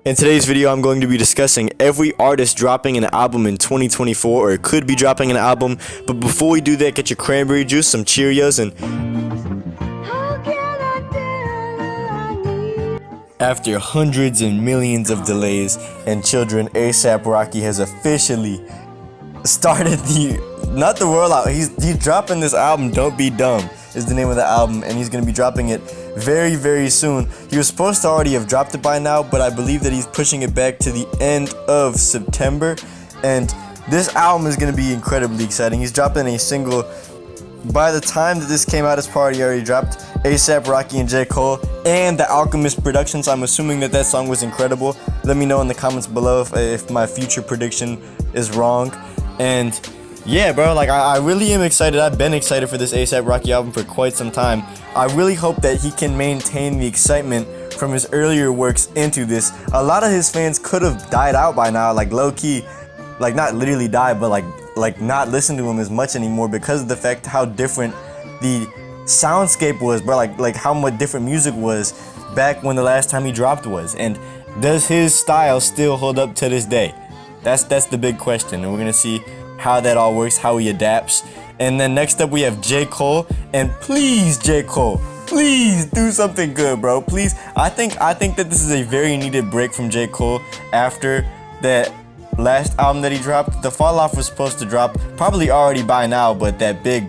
In today's video, I'm going to be discussing every artist dropping an album in 2024 or could be dropping an album. But before we do that, get your cranberry juice, some Cheerios, and after hundreds and millions of delays and children, A$AP Rocky has officially started not the rollout. He's dropping this album. Don't Be Dumb is the name of the album, and he's gonna be dropping it very, very soon. He was supposed to already have dropped it by now, but I believe that he's pushing it back to the end of September. And this album is gonna be incredibly exciting. He's dropping a single. By the time that this came out, it's probably already dropped. A$AP Rocky and J. Cole and the Alchemist Productions. I'm assuming that song was incredible. Let me know in the comments below if my future prediction is wrong. And yeah, bro, like I really am excited. I've been excited for this A$AP Rocky album for quite some time. I really hope that he can maintain the excitement from his earlier works into this. A lot of his fans could have died out by now, like low key, like not literally died, but like not listen to him as much anymore because of the fact how different the soundscape was, bro. Like how much different music was back when the last time he dropped was. And does his style still hold up to this day? That's the big question, and we're gonna see how that all works, how he adapts. And then next up we have J. Cole, and please, J. Cole, please do something good, bro. Please. I think that this is a very needed break from J. Cole after that last album that he dropped. The Fall Off was supposed to drop probably already by now, but that big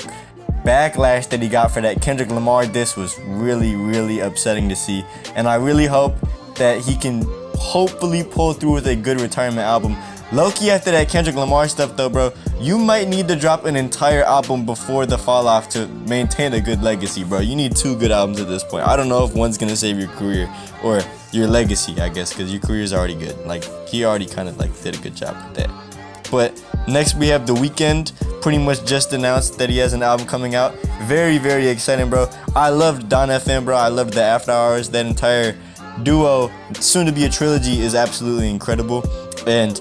backlash that he got for that Kendrick Lamar diss was really, really upsetting to see. And I really hope that he can hopefully pull through with a good retirement album. Low-key, after that Kendrick Lamar stuff though, bro, you might need to drop an entire album before the Fall Off to maintain a good legacy, bro. You need 2 good albums at this point. I don't know if one's gonna save your career or your legacy, I guess, because your career is already good. Like, he already kind of like did a good job with that. But next we have The Weeknd. Pretty much just announced that he has an album coming out. Very, very exciting, bro. I loved Don FM, bro. I loved the After Hours. That entire duo, soon to be a trilogy, is absolutely incredible. And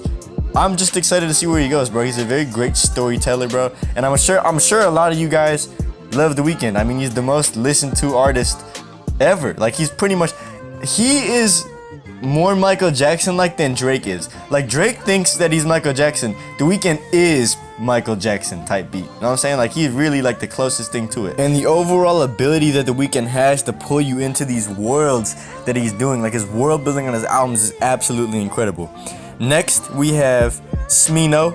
I'm just excited to see where he goes, bro. He's a very great storyteller, bro. And I'm sure a lot of you guys love The Weeknd. I mean, he's the most listened to artist ever. Like, he is more Michael Jackson like than Drake is. Like, Drake thinks that he's Michael Jackson. The Weeknd is Michael Jackson type beat. You know what I'm saying? Like, he's really like the closest thing to it. And the overall ability that The Weeknd has to pull you into these worlds that he's doing, like his world building on his albums, is absolutely incredible. Next, we have Smino.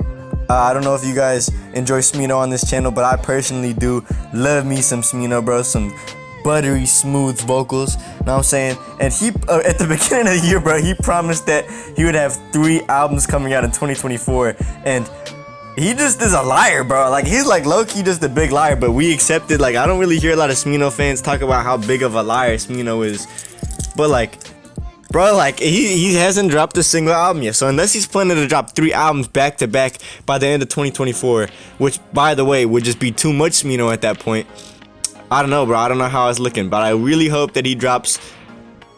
I don't know if you guys enjoy Smino on this channel, but I personally do love me some Smino, bro. Some buttery, smooth vocals. You know what I'm saying? And he, at the beginning of the year, bro, he promised that he would have 3 albums coming out in 2024. And he just is a liar, bro. Like, he's like low-key just a big liar, but we accept it. Like, I don't really hear a lot of Smino fans talk about how big of a liar Smino is. But, like, bro, like, he hasn't dropped a single album yet. So unless he's planning to drop 3 albums back to back by the end of 2024, which, by the way, would just be too much Smino at that point, I don't know, bro. I don't know how it's looking, but I really hope that he drops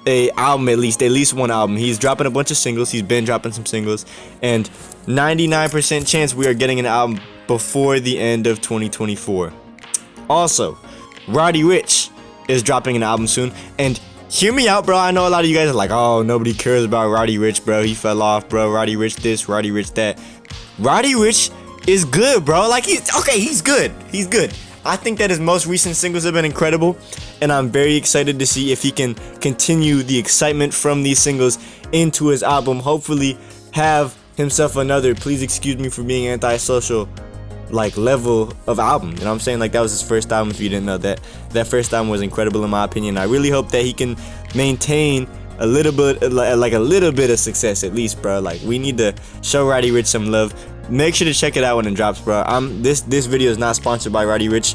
a album, at least one album. He's dropping a bunch of singles. He's been dropping some singles, and 99% chance we are getting an album before the end of 2024. Also, Roddy Ricch is dropping an album soon, and hear me out, bro. I know a lot of you guys are like, oh, nobody cares about Roddy Ricch, bro. He fell off, bro. Roddy Ricch this, Roddy Ricch that. Roddy Ricch is good, bro. Like, he's good. He's good. I think that his most recent singles have been incredible, and I'm very excited to see if he can continue the excitement from these singles into his album. Hopefully have himself another, please excuse me for being antisocial, like, level of album. You know what I'm saying? Like, that was his first album. If you didn't know, that first album was incredible in my opinion. I really hope that he can maintain a little bit of success at least, bro. Like, we need to show Roddy Ricch some love. Make sure to check it out when it drops, bro. This video is not sponsored by Roddy Ricch,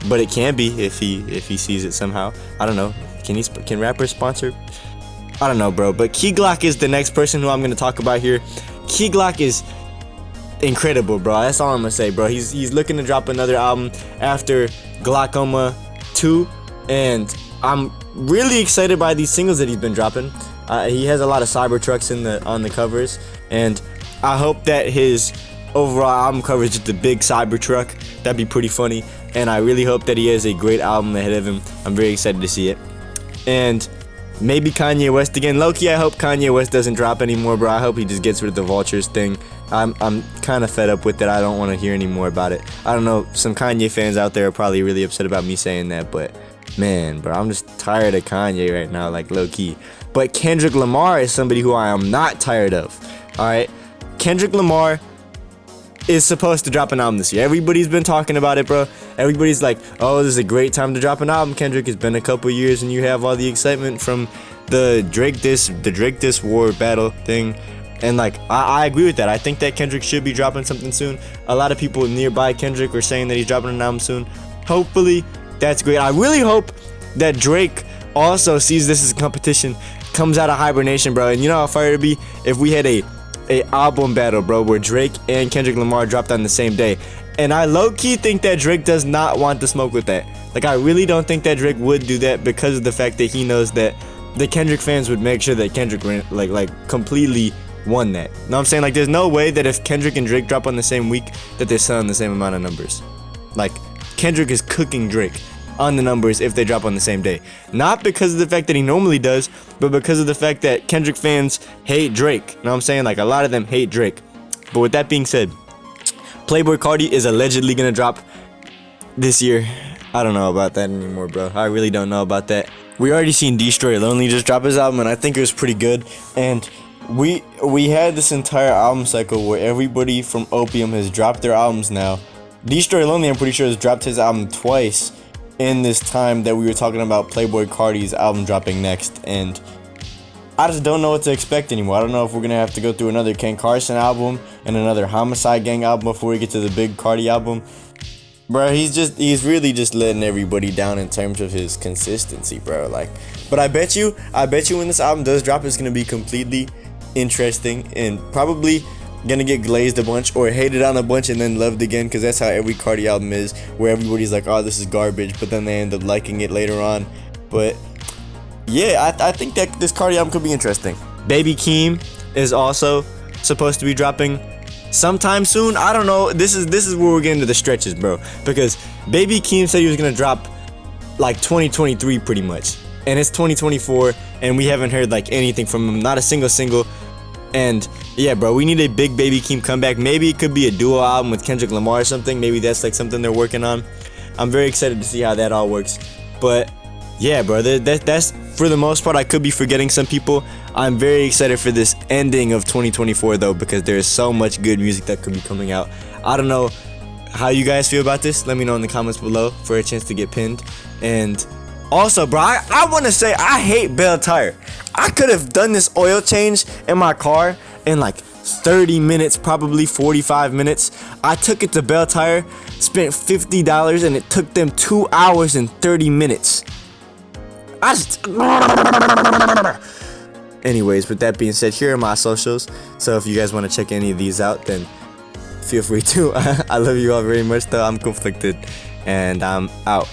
but it can be if he sees it somehow. I don't know. Can rappers sponsor? I don't know, bro. But Key Glock is the next person who I'm gonna talk about here. Key Glock is incredible, bro. That's all I'm gonna say, bro. He's looking to drop another album after Glaucoma 2, and I'm really excited by these singles that he's been dropping. He has a lot of Cybertrucks on the covers, and I hope that his overall album cover is just a big Cybertruck. That'd be pretty funny, and I really hope that he has a great album ahead of him. I'm very excited to see it. And Maybe Kanye West again. Low-key, I hope Kanye West doesn't drop anymore, bro. I hope he just gets rid of the Vultures thing. I'm kind of fed up with it. I don't want to hear any more about it. I don't know, some Kanye fans out there are probably really upset about me saying that, but man, bro, I'm just tired of Kanye right now, like low-key. But Kendrick Lamar is somebody who I am not tired of. Alright? Kendrick Lamar is supposed to drop an album this year. Everybody's been talking about it, bro. Everybody's like, oh, this is a great time to drop an album, Kendrick. It's been a couple years and you have all the excitement from the Drake Diss War battle thing. And like, I agree with that. I think that Kendrick should be dropping something soon. A lot of people nearby Kendrick are saying that he's dropping an album soon. Hopefully, that's great. I really hope that Drake also sees this as competition, comes out of hibernation, bro. And you know how fire it'd be if we had a album battle, bro, where Drake and Kendrick Lamar dropped on the same day. And I low-key think that Drake does not want to smoke with that. Like, I really don't think that Drake would do that because of the fact that he knows that the Kendrick fans would make sure that Kendrick like completely won that. You know what I'm saying? Like, there's no way that if Kendrick and Drake drop on the same week that they're selling the same amount of numbers. Like, Kendrick is cooking Drake on the numbers if they drop on the same day. Not because of the fact that he normally does, but because of the fact that Kendrick fans hate Drake. You know what I'm saying? Like, a lot of them hate Drake. But with that being said, Playboi Carti is allegedly gonna drop this year. I don't know about that anymore, bro. I really don't know about that. We already seen Destroy Lonely just drop his album, and I think it was pretty good. And we had this entire album cycle where everybody from Opium has dropped their albums now. Destroy Lonely, I'm pretty sure, has dropped his album twice in this time that we were talking about Playboi Carti's album dropping next, and I just don't know what to expect anymore. I don't know if we're gonna have to go through another Ken Carson album and another Homicide Gang album before we get to the big Carti album. Bro, he's really just letting everybody down in terms of his consistency, bro. Like, but I bet you when this album does drop, it's gonna be completely interesting and probably gonna get glazed a bunch or hated on a bunch and then loved again, because that's how every Carti album is, where everybody's like, oh, this is garbage, but then they end up liking it later on. But yeah, I think that this Carti album could be interesting. Baby Keem is also supposed to be dropping sometime soon. I don't know. This is where we're getting to the stretches, bro, because Baby Keem said he was gonna drop like 2023 pretty much, and it's 2024 and we haven't heard like anything from him, not a single. And yeah, bro, we need a big Baby Keem comeback. Maybe it could be a duo album with Kendrick Lamar or something. Maybe that's like something they're working on. I'm very excited to see how that all works. But yeah, bro, that's for the most part. I could be forgetting some people. I'm very excited for this ending of 2024 though, because there is so much good music that could be coming out. I don't know how you guys feel about this. Let me know in the comments below for a chance to get pinned. And also, bro, I want to say I hate Bell Tire. I could have done this oil change in my car in like 30 minutes, probably 45 minutes. I took it to Bell Tire, spent $50, and it took them 2 hours and 30 minutes. Anyways, with that being said, here are my socials. So if you guys want to check any of these out, then feel free to. I love you all very much, though. I'm conflicted, and I'm out.